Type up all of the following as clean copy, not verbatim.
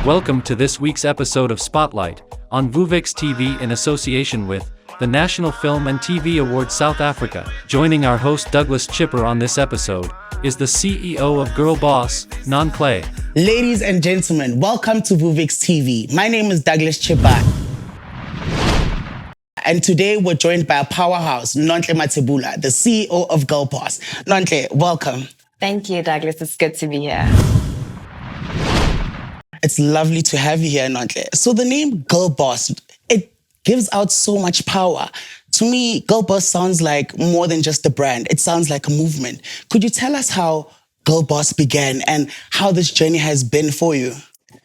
Welcome to this week's episode of Spotlight, on VooVix TV in association with the National Film and TV Awards South Africa. Joining our host Douglas Chipa on this episode is the CEO of Girl Boss, Nonhle. Ladies and gentlemen, welcome to VooVix TV. My name is Douglas Chipa. And today we're joined by a powerhouse, Nonhle Matsebula, the CEO of Girl Boss. Nonhle, welcome. Thank you, Douglas. It's good to be here. It's lovely to have you here, Nonhle. So the name Girl Boss, it gives out so much power. To me, Girl Boss sounds like more than just a brand. It sounds like a movement. Could you tell us how Girl Boss began and how this journey has been for you?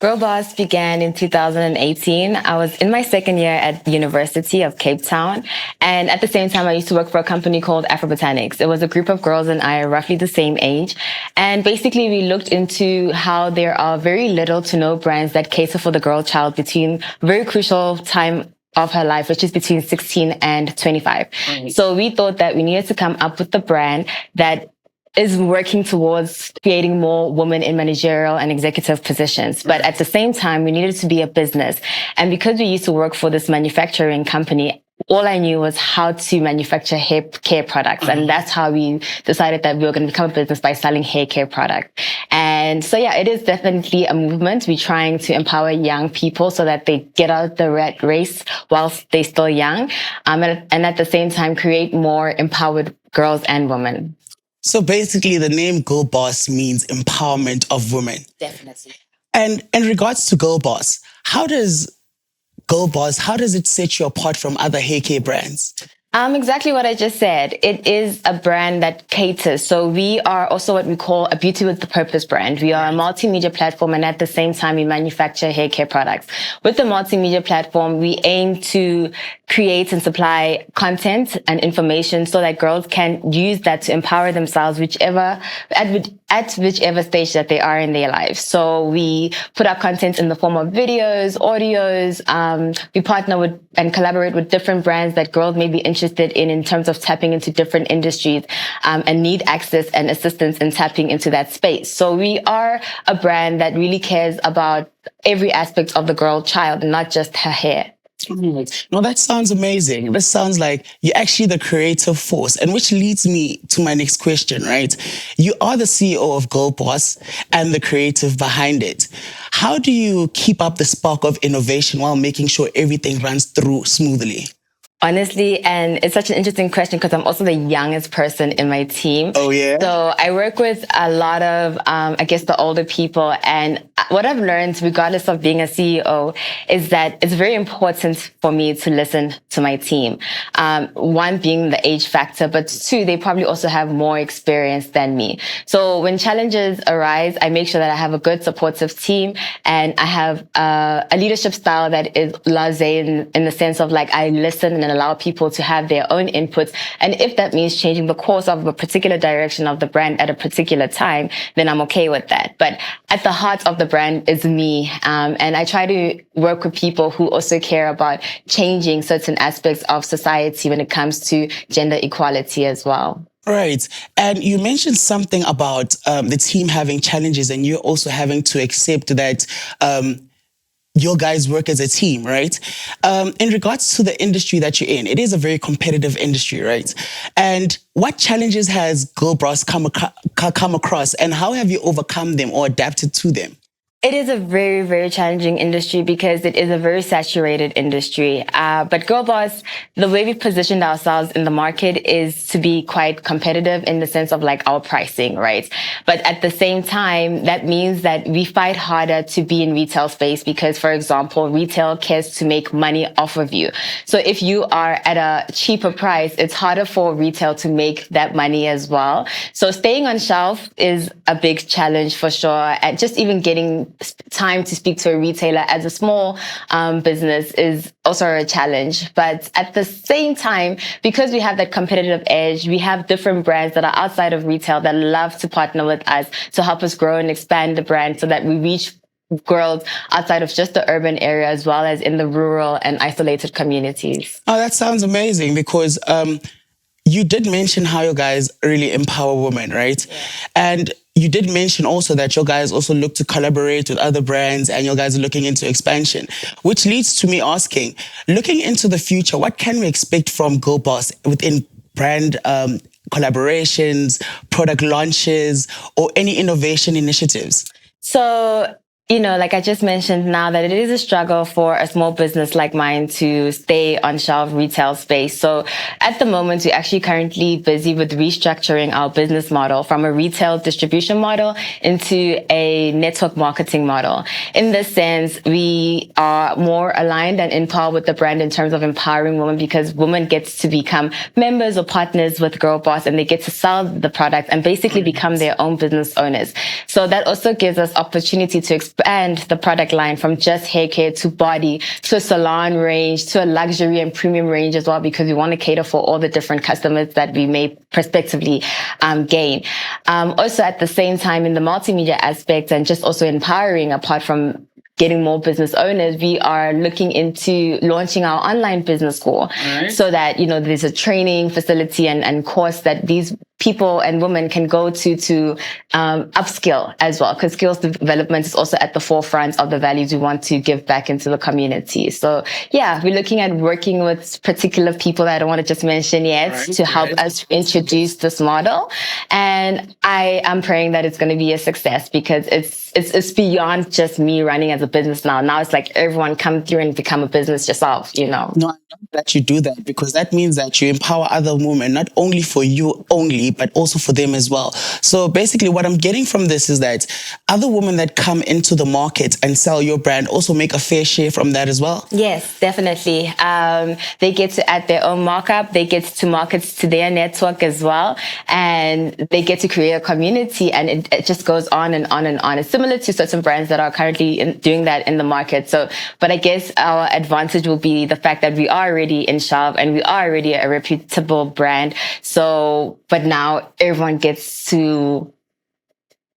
Girl Boss began in 2018. I was in my second year at the University of Cape Town. And at the same time, I used to work for a company called Afro-Botanics. It was a group of girls and I are roughly the same age. And basically, we looked into how there are very little to no brands that cater for the girl child between very crucial time of her life, which is between 16 and 25. Mm-hmm. So we thought that we needed to come up with a brand that is working towards creating more women in managerial and executive positions. But at the same time, we needed to be a business. And because we used to work for this manufacturing company, all I knew was how to manufacture hair care products. And that's how we decided that we were going to become a business by selling hair care products. And so, yeah, it is definitely a movement. We're trying to empower young people so that they get out the rat race whilst they're still young. And at the same time, create more empowered girls and women. So basically, the name Girl Boss means empowerment of women. Definitely. And in regards to Girl Boss, how does it set you apart from other hair care brands? Exactly what I just said. It is a brand that caters. So we are also what we call a beauty with the purpose brand. We are a multimedia platform and at the same time we manufacture hair care products. With the multimedia platform, we aim to create and supply content and information so that girls can use that to empower themselves at whichever stage that they are in their lives. So we put our content in the form of videos, audios. We partner with and collaborate with different brands that girls may be interested in terms of tapping into different industries and need access and assistance in tapping into that space. So we are a brand that really cares about every aspect of the girl child, not just her hair. No, that sounds amazing. This sounds like you're actually the creative force, and which leads me to my next question, right? You are the CEO of Girl Boss and the creative behind it. How do you keep up the spark of innovation while making sure everything runs through smoothly? Honestly, and it's such an interesting question because I'm also the youngest person in my team. Oh, yeah? So I work with a lot of, the older people. And what I've learned, regardless of being a CEO, is that it's very important for me to listen to my team. One being the age factor, but two, they probably also have more experience than me. So when challenges arise, I make sure that I have a good supportive team and I have a leadership style that is blasé in the sense of like I listen and allow people to have their own inputs. And if that means changing the course of a particular direction of the brand at a particular time, then I'm okay with that. But at the heart of the brand is me. And I try to work with people who also care about changing certain aspects of society when it comes to gender equality as well. Right. And you mentioned something about the team having challenges and you're also having to accept that your guys work as a team, right? In regards to the industry that you're in, it is a very competitive industry, right? And what challenges has Girl Boss come across and how have you overcome them or adapted to them? It is a very, very challenging industry because it is a very saturated industry. But Girl Boss, the way we positioned ourselves in the market is to be quite competitive in the sense of like our pricing, right? But at the same time, that means that we fight harder to be in retail space because, for example, retail cares to make money off of you. So if you are at a cheaper price, it's harder for retail to make that money as well. So staying on shelf is a big challenge for sure. And just even getting time to speak to a retailer as a small business is also a challenge. But at the same time, because we have that competitive edge, we have different brands that are outside of retail that love to partner with us to help us grow and expand the brand so that we reach girls outside of just the urban area as well as in the rural and isolated communities. Oh, that sounds amazing because you did mention how you guys really empower women, right? Yeah. And you did mention also that your guys also look to collaborate with other brands and your guys are looking into expansion, which leads to me asking, looking into the future, what can we expect from Go Boss within brand collaborations, product launches, or any innovation initiatives? So, like I just mentioned now that it is a struggle for a small business like mine to stay on shelf retail space. So at the moment, we're actually currently busy with restructuring our business model from a retail distribution model into a network marketing model. In this sense, we are more aligned and in par with the brand in terms of empowering women, because women get to become members or partners with Girl Boss, and they get to sell the product and basically become their own business owners. So that also gives us opportunity to expand the product line from just hair care to body to a salon range to a luxury and premium range as well, because we want to cater for all the different customers that we may prospectively gain. Also, at the same time, in the multimedia aspect and just also empowering, apart from getting more business owners, we are looking into launching our online business school, so that, there's a training facility and course that these people and women can go to upskill as well, because skills development is also at the forefront of the values we want to give back into the community. So yeah, we're looking at working with particular people that I don't want to just mention yet to help us introduce this model. And I am praying that it's going to be a success, because it's beyond just me running as a business now. Now it's like everyone come through and become a business yourself, No, I love that you do that, because that means that you empower other women, not only for you only, but also for them as well. So basically what I'm getting from this is that other women that come into the market and sell your brand also make a fair share from that as well. Yes, definitely. They get to add their own markup. They get to market to their network as well. And they get to create a community, and it just goes on and on and on. It's similar to certain brands that are currently doing that in the market. So, but I guess our advantage will be the fact that we are already in shelf and we are already a reputable brand. So, but now everyone gets to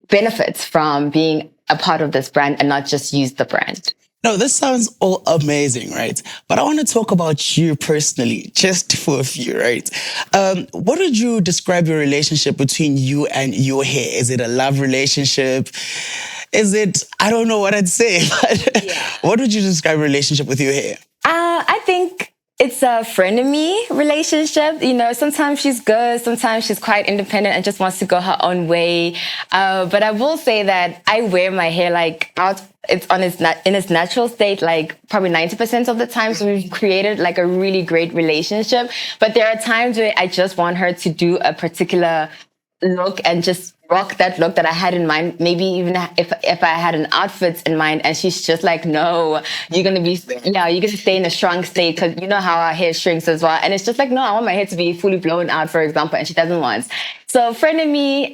benefit from being a part of this brand and not just use the brand. No, this sounds all amazing, right? But I want to talk about you personally, just for a few, right? What would you describe your relationship between you and your hair? Is it a love relationship? Is it, I don't know what I'd say, but what would you describe your relationship with your hair? I think it's a frenemy relationship. Sometimes she's good, sometimes she's quite independent and just wants to go her own way. But I will say that I wear my hair out. It's in its natural state, probably 90% of the time. So we've created a really great relationship. But there are times where I just want her to do a particular look and just rock that look that I had in mind. Maybe even if I had an outfit in mind, and she's just like, no, you're going to stay in a shrunk state, because you know how our hair shrinks as well. And it's just like, no, I want my hair to be fully blown out, for example, and she doesn't want. So frenemy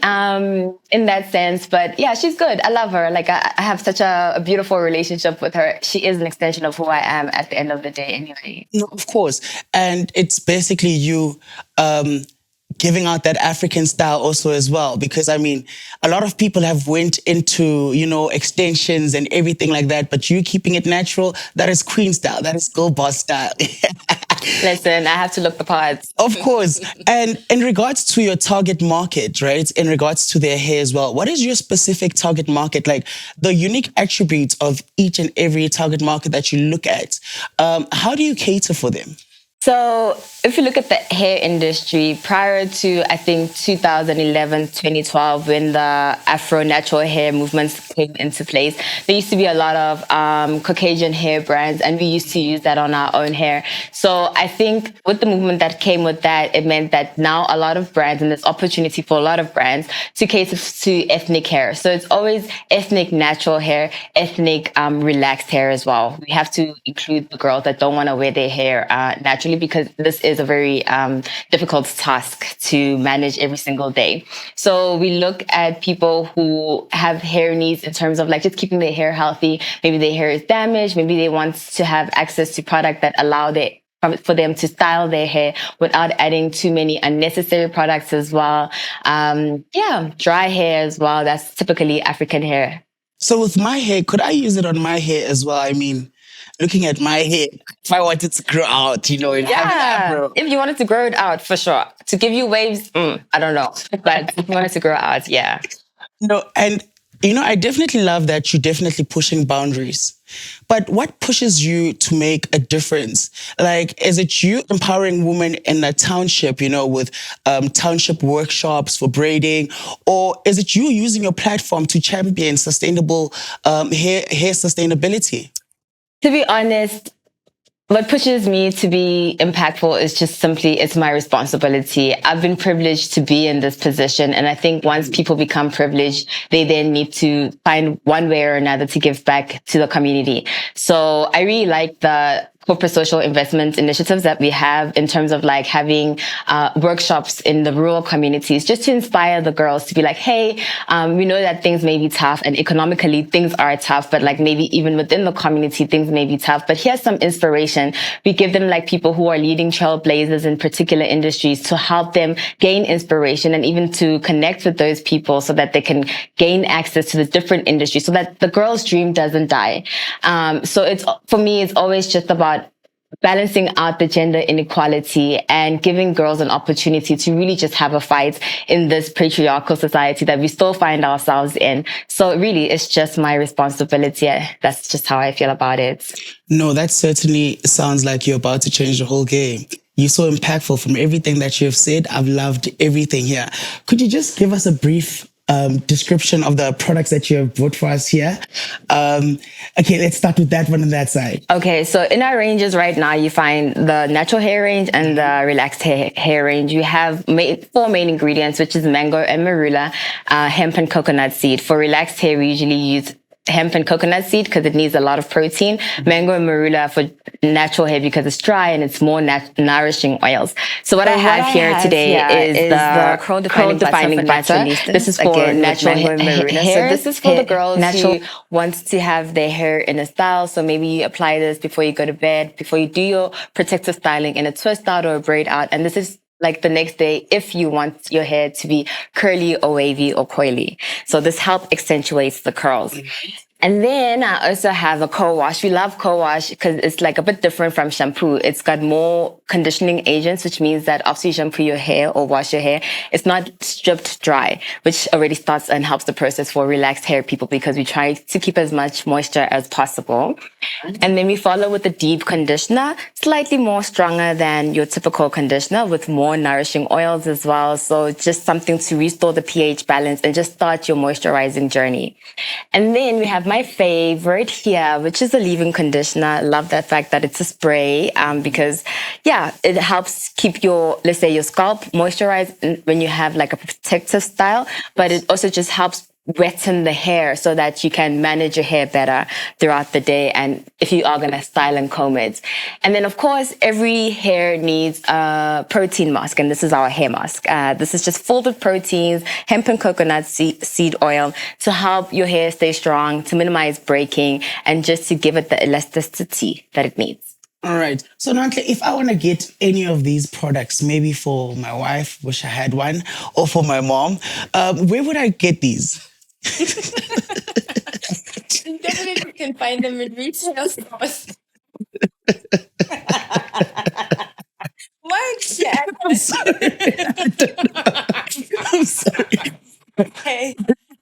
in that sense. But yeah, she's good. I love her. I have such a beautiful relationship with her. She is an extension of who I am at the end of the day anyway. No, of course. And it's basically you giving out that African style also as well, because I mean, a lot of people have went into, extensions and everything like that, but you keeping it natural, that is queen style, that is Girl Boss style. Listen, I have to look the parts. Of course. And in regards to your target market, right, in regards to their hair as well, what is your specific target market, like the unique attributes of each and every target market that you look at? How do you cater for them? So if you look at the hair industry, prior to, I think, 2011, 2012, when the Afro natural hair movements came into place, there used to be a lot of Caucasian hair brands, and we used to use that on our own hair. So I think with the movement that came with that, it meant that now a lot of brands, and there's opportunity for a lot of brands to cater to ethnic hair. So it's always ethnic natural hair, ethnic relaxed hair as well. We have to include the girls that don't want to wear their hair naturally, because this is a very difficult task to manage every single day. So we look at people who have hair needs in terms of just keeping their hair healthy. Maybe their hair is damaged. Maybe they want to have access to product that allow for them to style their hair without adding too many unnecessary products as well. Dry hair as well. That's typically African hair. So with my hair, could I use it on my hair as well? I mean, looking at my hair, if I wanted to grow out, have an afro. If you wanted to grow it out, for sure. To give you waves, I don't know. But if you wanted to grow out, yeah. No, and I definitely love that you're definitely pushing boundaries. But what pushes you to make a difference? Like, is it you empowering women in a township, with township workshops for braiding, or is it you using your platform to champion sustainable hair sustainability? To be honest, what pushes me to be impactful is just simply it's my responsibility. I've been privileged to be in this position. And I think once people become privileged, they then need to find one way or another to give back to the community. So I really like the corporate social investment initiatives that we have in terms of like having workshops in the rural communities just to inspire the girls to be like, hey, we know that things may be tough and economically things are tough, but like maybe even within the community, things may be tough, but here's some inspiration. We give them like people who are leading trailblazers in particular industries to help them gain inspiration and even to connect with those people so that they can gain access to the different industries so that the girl's dream doesn't die. So it's, for me, it's always just about balancing out the gender inequality and giving girls an opportunity to really just have a fight in this patriarchal society that we still find ourselves in. So really, it's just my responsibility. That's just how I feel about it. No, that certainly sounds like you're about to change the whole game. You're so impactful from everything that you have said. I've loved everything here. Could you just give us a brief description of the products that you have brought for us here? Okay, let's start with that one on that side. Okay, so in our ranges right now, you find the natural hair range and the relaxed hair range. We have four main ingredients, which is mango and marula, hemp and coconut seed. For relaxed hair, we usually use hemp and coconut seed because it needs a lot of protein. Mango and marula for natural hair because it's dry and it's more nourishing oils. So what I have here today is the curl defining butter. This is for natural hair. So this is for the girls who want to have their hair in a style. So maybe you apply this before you go to bed, before you do your protective styling in a twist out or a braid out. And this is like the next day if you want your hair to be curly or wavy or coily. So this helps accentuates the curls. And then I also have a co-wash. We love co-wash because it's like a bit different from shampoo. It's got more conditioning agents, which means that after you shampoo your hair or wash your hair, it's not stripped dry, which already starts and helps the process for relaxed hair people because we try to keep as much moisture as possible. And then we follow with the deep conditioner, slightly more stronger than your typical conditioner with more nourishing oils as well. So just something to restore the pH balance and just start your moisturizing journey. And then we have my favorite here, which is a leave-in conditioner. I love that fact that it's a spray because, it helps keep your, let's say, your scalp moisturized when you have like a protective style, but it also just helps wetten the hair so that you can manage your hair better throughout the day and if you are going to style and comb it. And then, of course, every hair needs a protein mask, and this is our hair mask. This is just filled with proteins, hemp and coconut seed oil to help your hair stay strong, to minimize breaking, and just to give it the elasticity that it needs. All right. So, Nonhle, if I want to get any of these products, maybe for my wife, wish I had one, or for my mom, where would I get these? Definitely can find them in retail stores. What? Yeah. I'm sorry. I don't know. I'm sorry. Okay.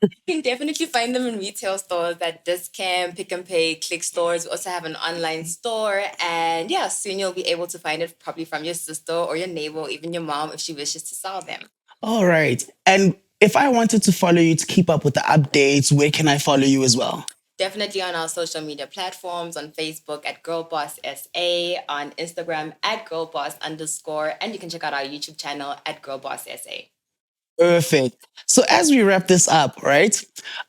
You can definitely find them in retail stores at Discam, Pick and Pay, Click stores. We also have an online store. And soon you'll be able to find it probably from your sister or your neighbor, or even your mom if she wishes to sell them. All right. And if I wanted to follow you to keep up with the updates, where can I follow you as well? Definitely on our social media platforms, on Facebook at GirlBossSA, on Instagram at GirlBoss_, and you can check out our YouTube channel at GirlBossSA. Perfect. So as we wrap this up, right?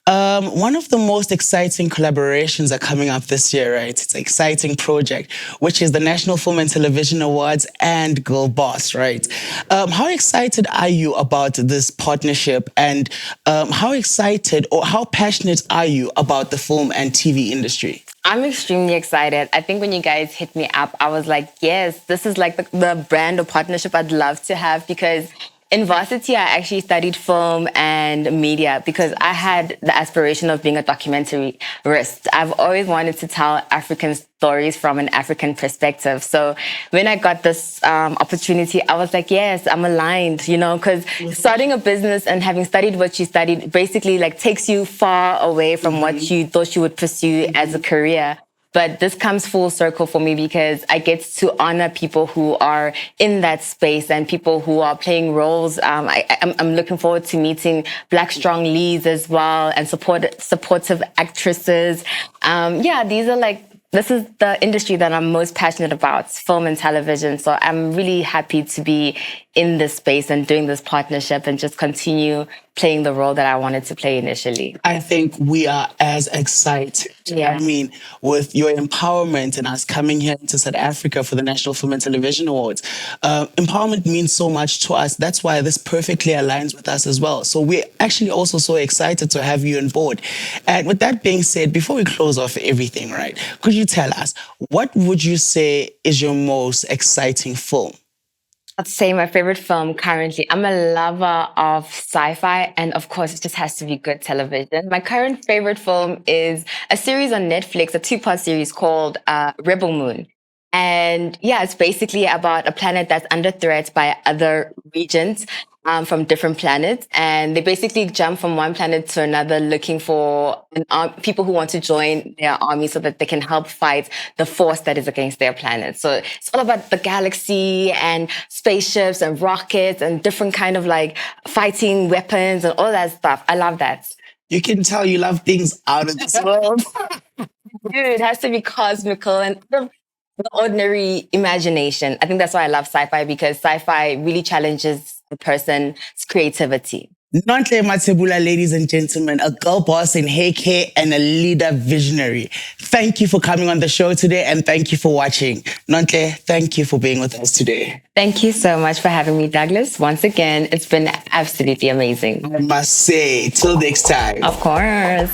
One of the most exciting collaborations are coming up this year, right? It's an exciting project, which is the National Film and Television Awards and Girl Boss, right? How excited are you about this partnership, and how excited or how passionate are you about the film and TV industry? I'm extremely excited. I think when you guys hit me up, I was like, yes, this is like the brand or partnership I'd love to have because In varsity, I actually studied film and media because I had the aspiration of being a documentarist. I've always wanted to tell African stories from an African perspective. So when I got this opportunity, I was like, yes, I'm aligned, because starting a business and having studied what you studied basically like takes you far away from what you thought you would pursue as a career. But this comes full circle for me because I get to honor people who are in that space and people who are playing roles. I'm looking forward to meeting Black strong leads as well and supportive actresses. This is the industry that I'm most passionate about, film and television. So I'm really happy to be in this space and doing this partnership and just continue playing the role that I wanted to play initially. I think we are as excited. Yeah. I mean, with your empowerment and us coming here to South Africa for the National Film and Television Awards, empowerment means so much to us. That's why this perfectly aligns with us as well. So we're actually also so excited to have you on board. And with that being said, before we close off everything, right, could you tell us, what would you say is your most exciting film? I'd say my favorite film currently. I'm a lover of sci-fi, and of course, it just has to be good television. My current favorite film is a series on Netflix, a 2-part series called Rebel Moon. And yeah, it's basically about a planet that's under threat by other regions from different planets. And they basically jump from one planet to another looking for people who want to join their army so that they can help fight the force that is against their planet. So it's all about the galaxy and spaceships and rockets and different kind of like fighting weapons and all that stuff. I love that. You can tell you love things out of this world. Dude, it has to be cosmical and the ordinary imagination. I think that's why I love sci-fi, because sci-fi really challenges the person's creativity. Nonhle Matsebula, ladies and gentlemen, a girl boss in hair care and a leader visionary. Thank you for coming on the show today and thank you for watching. Nonhle, thank you for being with us today. Thank you so much for having me, Douglas. Once again, it's been absolutely amazing. I must say, till next time. Of course.